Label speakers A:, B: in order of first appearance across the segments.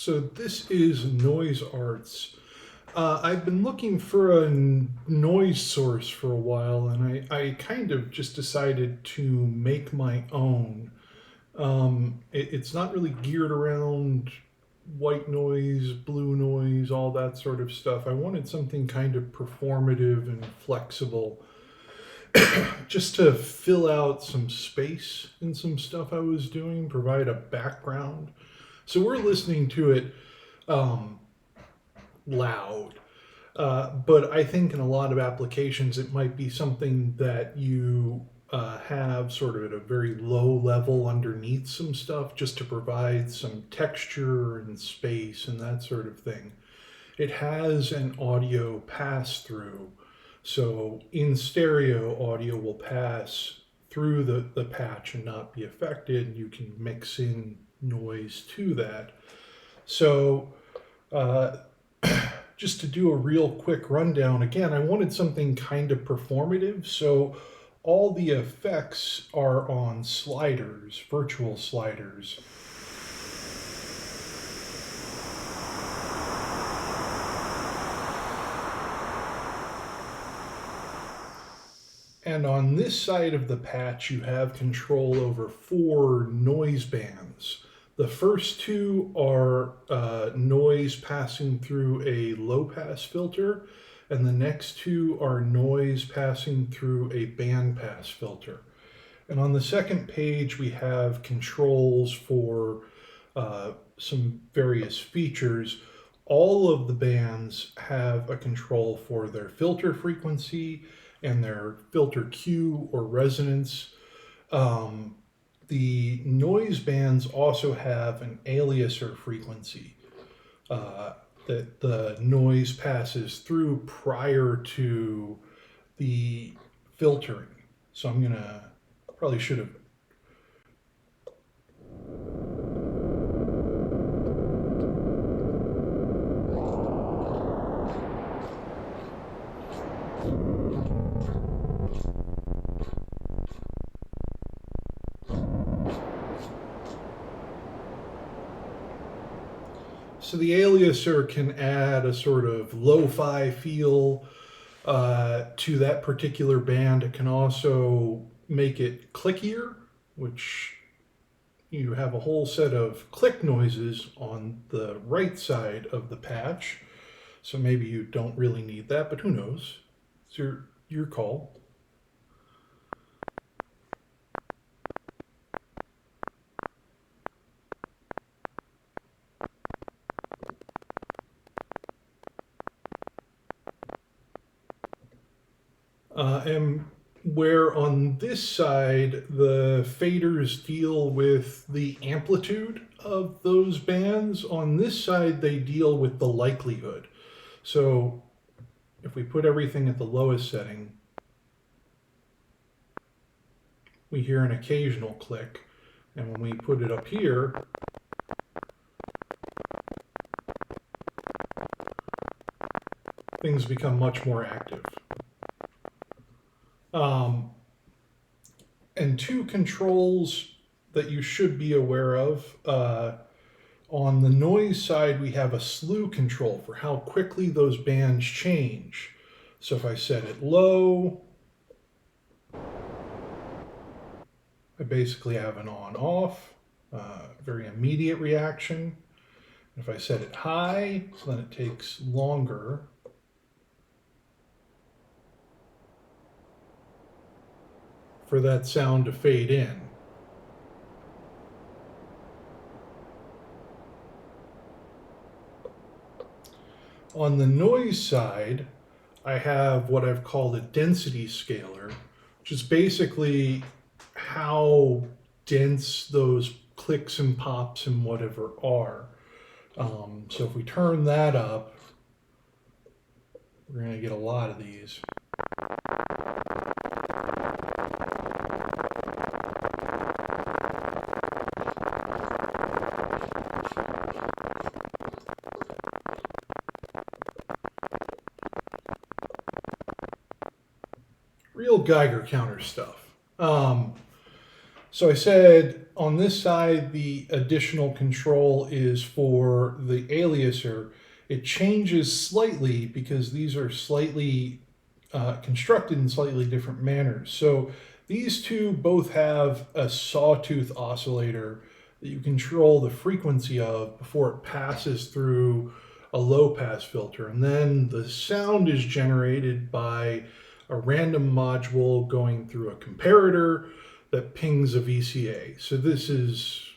A: So this is Noise Arts. I've been looking for a noise source for a while, and I kind of just decided to make my own. It's not really geared around white noise, blue noise, all that sort of stuff. I wanted something kind of performative and flexible, just to fill out some space in some stuff I was doing, provide a background. So we're listening to it um, loud. But I think in a lot of applications, it might be something that you have sort of at a very low level underneath some stuff just to provide some texture and space and that sort of thing. It has an audio pass through. So in stereo, audio will pass through the patch and not be affected. You can mix in noise to that. So uh, just to do a real quick rundown, again, I wanted something kind of performative. So all the effects are on sliders, virtual sliders. And on this side of the patch, you have control over 4 noise bands. The first two are noise passing through a low pass filter, and the next two are noise passing through a band pass filter. And on the second page, we have controls for some various features. All of the bands have a control for their filter frequency and their filter Q or resonance. Um, the noise bands also have an aliaser frequency that the noise passes through prior to the filtering. So I'm gonna probably should have. So the aliaser can add a sort of lo-fi feel to that particular band. It can also make it clickier, which you have a whole set of click noises on the right side of the patch. So maybe you don't really need that, but who knows? It's your call. And where on this side the faders deal with the amplitude of those bands, on this side they deal with the likelihood. So if we put everything at the lowest setting, we hear an occasional click. And when we put it up here, things become much more active. And two controls that you should be aware of. On the noise side, we have a slew control for how quickly those bands change. So if I set it low, I basically have an on-off, very immediate reaction. If I set it high, so then it takes longer. For that sound to fade in. On the noise side, I have what I've called a density scaler, which is basically how dense those clicks and pops and whatever are. So if we turn that up, we're going to get a lot of these. Real Geiger counter stuff. So I said On this side, the additional control is for the aliaser. It changes slightly because these are slightly constructed in slightly different manners. So these two both have a sawtooth oscillator that you control the frequency of before it passes through a low pass filter. And then the sound is generated by a random module going through a comparator that pings a VCA. So this is,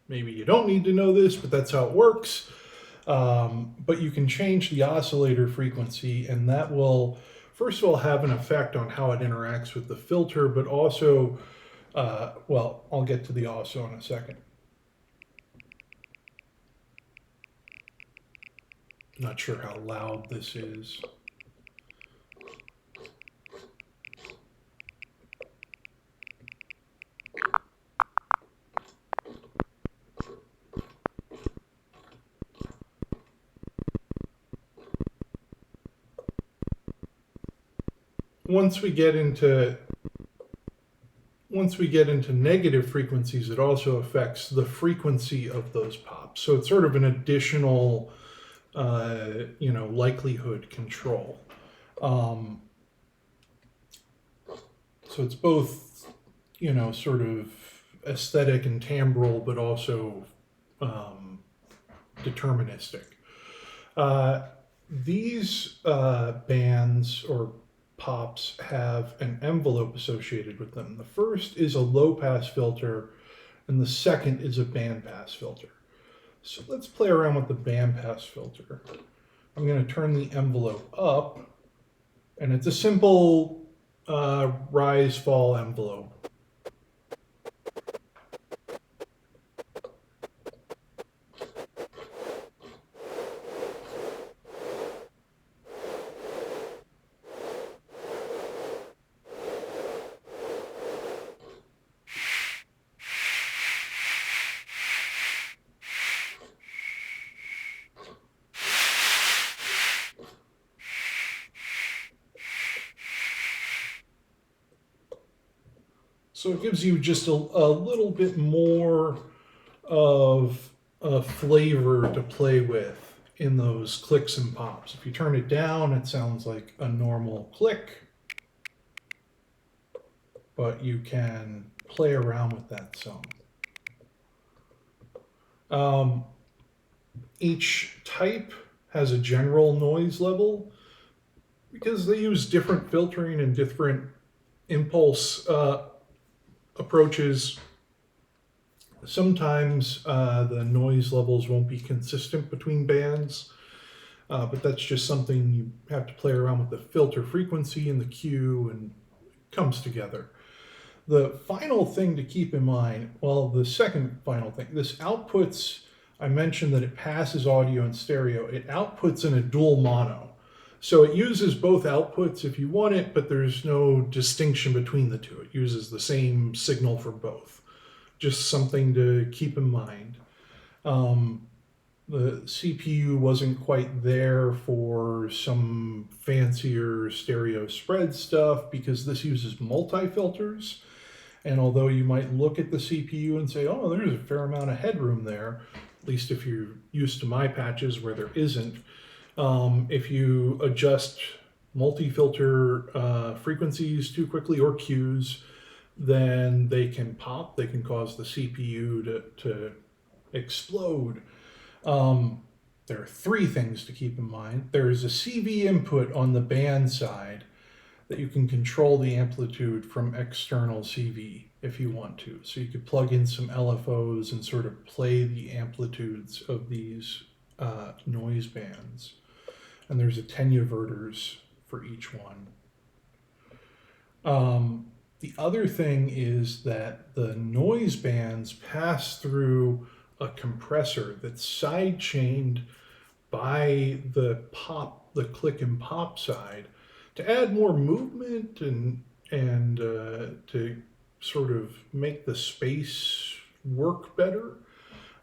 A: maybe you don't need to know this, but that's how it works. But you can change the oscillator frequency, and that will, first of all, have an effect on how it interacts with the filter, but also, well, I'll get to the also in a second. Not sure how loud this is. Once we get into negative frequencies, it also affects the frequency of those pops. So it's sort of an additional, likelihood control. So it's both, sort of aesthetic and timbral, but also deterministic. These bands or pops have an envelope associated with them. The first is a low pass filter, and the second is a band pass filter. So let's play around with the band pass filter. I'm going to turn the envelope up, and it's a simple rise fall envelope. So it gives you just a little bit more of a flavor to play with in those clicks and pops. If you turn it down, it sounds like a normal click, but you can play around with that some. Each type has a general noise level because they use different filtering and different impulse approaches. Sometimes the noise levels won't be consistent between bands, but that's just something you have to play around with the filter frequency and the Q, and it comes together. The final thing to keep in mind, well, the second final thing, this outputs, I mentioned that it passes audio and stereo. It outputs in a dual mono. So it uses both outputs if you want it, but there's no distinction between the two. It uses the same signal for both. Just something to keep in mind. The CPU wasn't quite there for some fancier stereo spread stuff because this uses multi-filters. And although you might look at the CPU and say, oh, there's a fair amount of headroom there, at least if you're used to my patches where there isn't, if you adjust multi-filter frequencies too quickly or Qs, then they can pop, they can cause the CPU to explode. There are three things to keep in mind. There is a CV input on the band side that you can control the amplitude from external CV if you want to. So you could plug in some LFOs and sort of play the amplitudes of these noise bands. And there's attenuverters for each one. The other thing is that the noise bands pass through a compressor that's side-chained by the click and pop side to add more movement and to sort of make the space work better.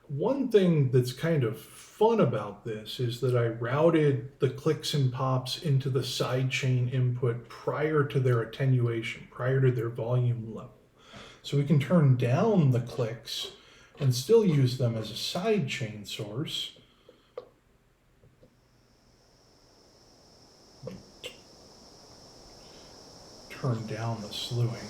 A: One thing that's kind of fun about this is that I routed the clicks and pops into the sidechain input prior to their attenuation, prior to their volume level. So we can turn down the clicks and still use them as a sidechain source. Turn down the slewing.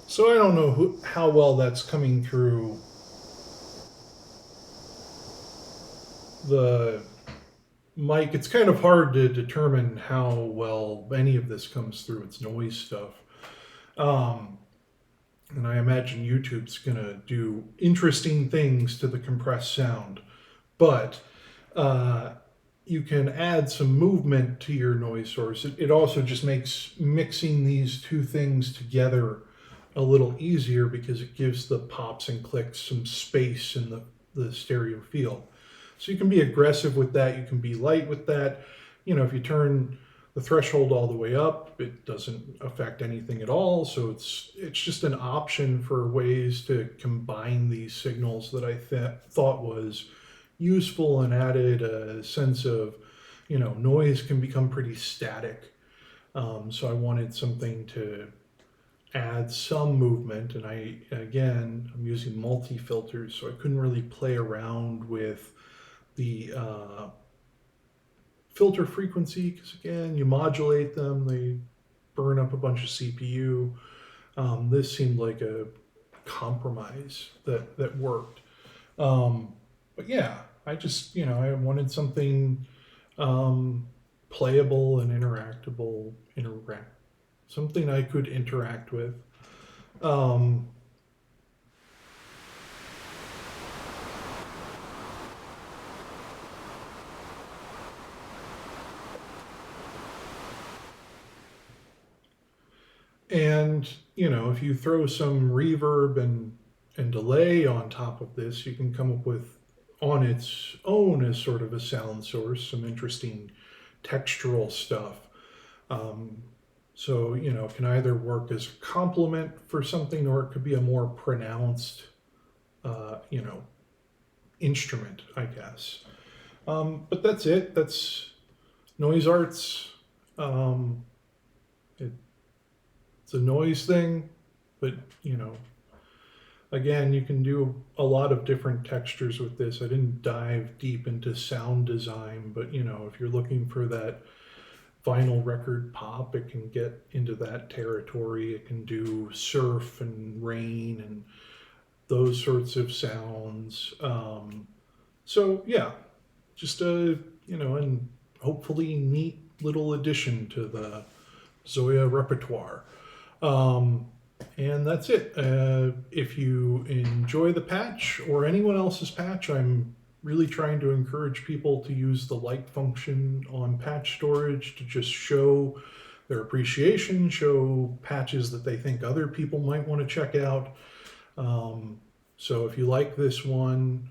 A: So I don't know how well that's coming through the mic. It's kind of hard to determine how well any of this comes through its noise stuff. And I imagine YouTube's going to do interesting things to the compressed sound. But you can add some movement to your noise source. It also just makes mixing these two things together a little easier because it gives the pops and clicks some space in the stereo field. So you can be aggressive with that. You can be light with that. If you turn the threshold all the way up, it doesn't affect anything at all. So it's just an option for ways to combine these signals that I thought was useful and added a sense of, noise can become pretty static. So I wanted something to add some movement, and I'm using multi-filters, so I couldn't really play around with the filter frequency because, again, you modulate them, they burn up a bunch of CPU. This seemed like a compromise that worked. But yeah, I just, I wanted something playable and something I could interact with. And, if you throw some reverb and delay on top of this, you can come up with, on its own, as sort of a sound source, some interesting textural stuff. So, it can either work as a complement for something, or it could be a more pronounced, instrument, I guess. But that's it. That's Noise Arts. It's a noise thing, but, again, you can do a lot of different textures with this. I didn't dive deep into sound design, but, if you're looking for that vinyl record pop, it can get into that territory. It can do surf and rain and those sorts of sounds. So yeah, just and hopefully neat little addition to the ZOIA repertoire. And that's it. If you enjoy the patch or anyone else's patch, I'm really trying to encourage people to use the like function on patch storage to just show their appreciation, show patches that they think other people might want to check out. So if you like this one,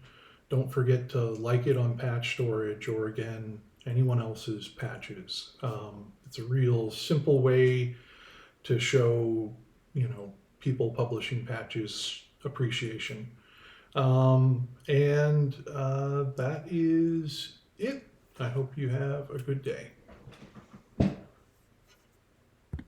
A: don't forget to like it on patch storage, or again, anyone else's patches. It's a real simple way to show, people publishing patches appreciation. And that is it. I hope you have a good day.